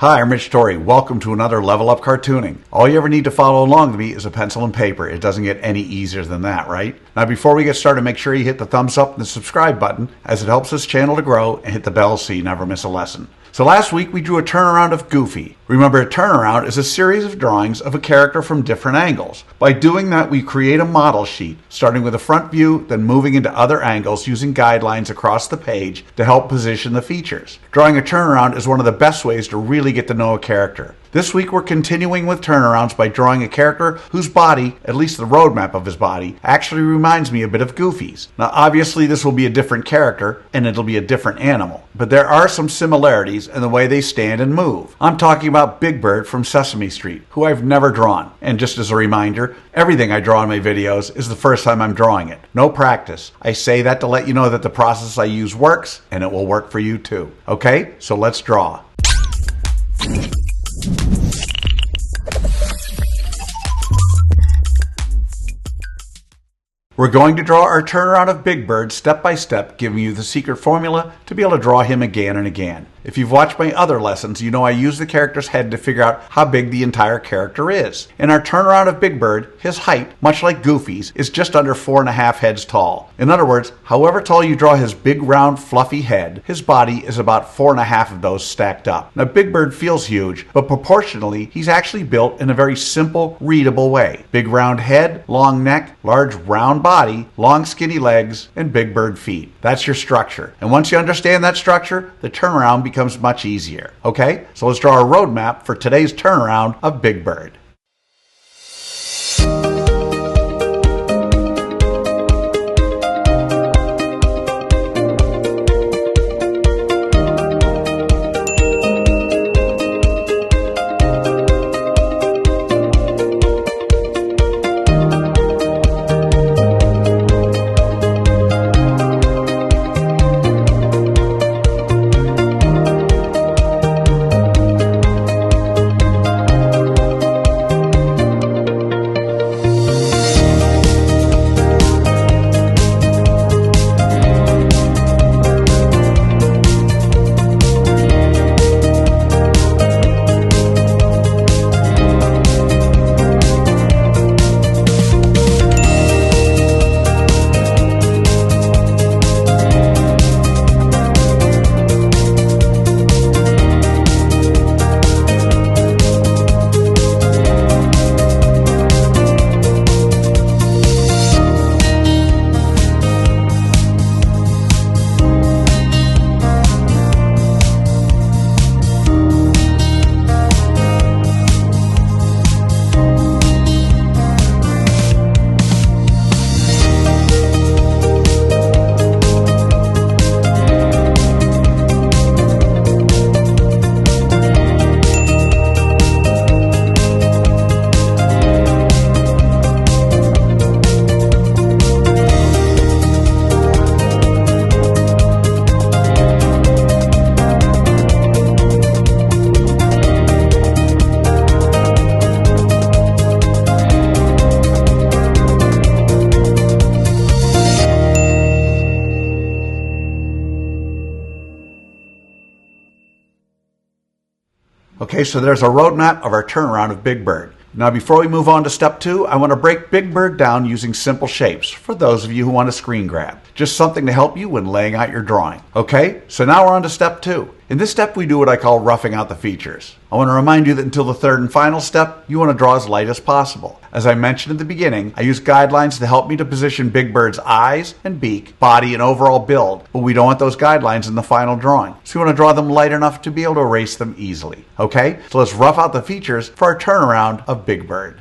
Hi, I'm Rich Torrey. Welcome to another Level Up Cartooning. All you ever need to follow along with me is a pencil and paper. It doesn't get any easier than that, right? Now, before we get started, make sure you hit the thumbs up and the subscribe button, as it helps this channel to grow, and hit the bell so you never miss a lesson. So last week we drew a turnaround of Goofy. Remember, a turnaround is a series of drawings of a character from different angles. By doing that, we create a model sheet, starting with a front view, then moving into other angles using guidelines across the page to help position the features. Drawing a turnaround is one of the best ways to really get to know a character. This week we're continuing with turnarounds by drawing a character whose body, at least the roadmap of his body, actually reminds me a bit of Goofy's. Now obviously this will be a different character and it'll be a different animal, but there are some similarities in the way they stand and move. I'm talking about Big Bird from Sesame Street, who I've never drawn. And just as a reminder, everything I draw in my videos is the first time I'm drawing it. No practice. I say that to let you know that the process I use works, and it will work for you too. Okay, so let's draw. We're going to draw our turnaround of Big Bird step by step, giving you the secret formula to be able to draw him again and again. If you've watched my other lessons, you know I use the character's head to figure out how big the entire character is. In our turnaround of Big Bird, his height, much like Goofy's, is just under 4.5 heads tall. In other words, however tall you draw his big, round, fluffy head, his body is about 4.5 of those stacked up. Now, Big Bird feels huge, but proportionally, he's actually built in a very simple, readable way. Big round head, long neck, large round body, long skinny legs, and Big Bird feet. That's your structure. And once you understand that structure, the turnaround becomes much easier. Okay, so let's draw a roadmap for today's turnaround of Big Bird. Okay, so there's a roadmap of our turnaround of Big Bird. Now, before we move on to step 2, I want to break Big Bird down using simple shapes for those of you who want to screen grab. Just something to help you when laying out your drawing. Okay, so now we're on to step 2. In this step, we do what I call roughing out the features. I want to remind you that until the third and final step, you want to draw as light as possible. As I mentioned at the beginning, I use guidelines to help me to position Big Bird's eyes and beak, body, and overall build, but we don't want those guidelines in the final drawing. So we want to draw them light enough to be able to erase them easily. Okay, so let's rough out the features for our turnaround of Big Bird.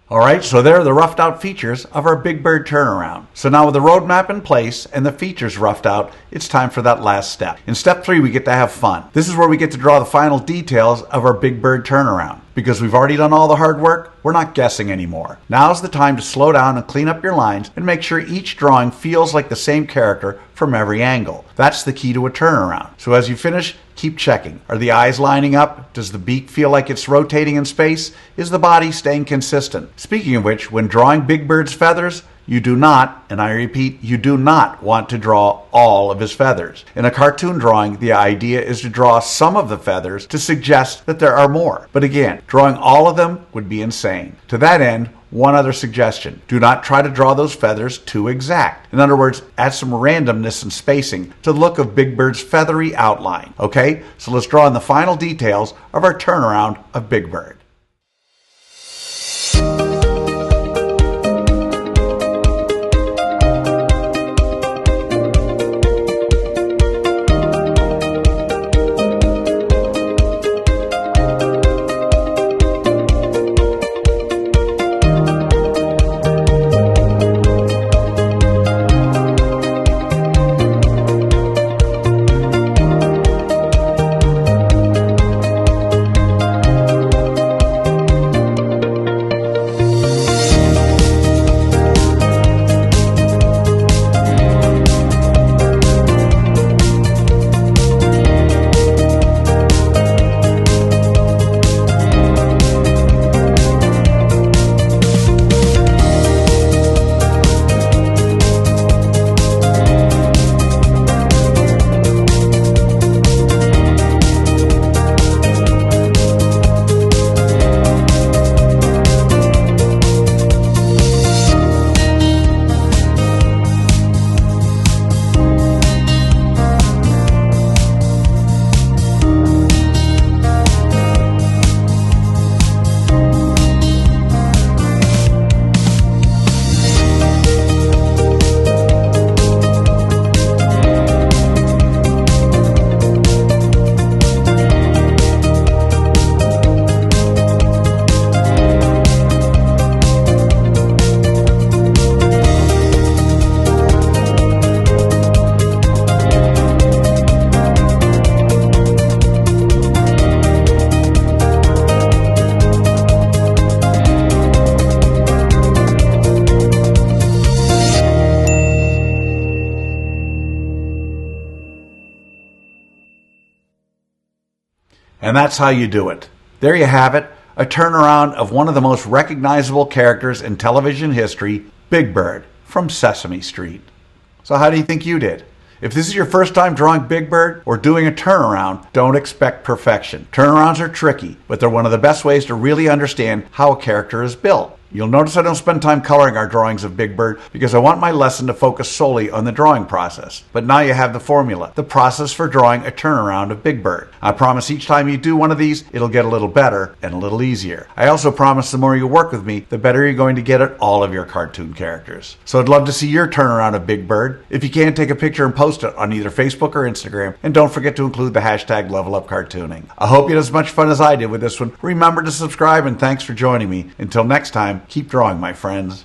Alright, so there are the roughed out features of our Big Bird turnaround. So now with the roadmap in place and the features roughed out, it's time for that last step. In step 3, we get to have fun. This is where we get to draw the final details of our Big Bird turnaround. Because we've already done all the hard work, we're not guessing anymore. Now's the time to slow down and clean up your lines and make sure each drawing feels like the same character from every angle. That's the key to a turnaround. So as you finish, keep checking. Are the eyes lining up? Does the beak feel like it's rotating in space? Is the body staying consistent? Speaking of which, when drawing Big Bird's feathers, you do not, and I repeat, you do not want to draw all of his feathers. In a cartoon drawing, the idea is to draw some of the feathers to suggest that there are more. But again, drawing all of them would be insane. To that end, one other suggestion. Do not try to draw those feathers too exact. In other words, add some randomness and spacing to the look of Big Bird's feathery outline. Okay, so let's draw in the final details of our turnaround of Big Bird. And that's how you do it. There you have it, a turnaround of one of the most recognizable characters in television history, Big Bird from Sesame Street. So how do you think you did? If this is your first time drawing Big Bird or doing a turnaround, don't expect perfection. Turnarounds are tricky, but they're one of the best ways to really understand how a character is built. You'll notice I don't spend time coloring our drawings of Big Bird because I want my lesson to focus solely on the drawing process. But now you have the formula, the process for drawing a turnaround of Big Bird. I promise each time you do one of these, it'll get a little better and a little easier. I also promise the more you work with me, the better you're going to get at all of your cartoon characters. So I'd love to see your turnaround of Big Bird. If you can, take a picture and post it on either Facebook or Instagram. And don't forget to include the hashtag #LevelUpCartooning. I hope you had as much fun as I did with this one. Remember to subscribe and thanks for joining me. Until next time, keep drawing, my friends.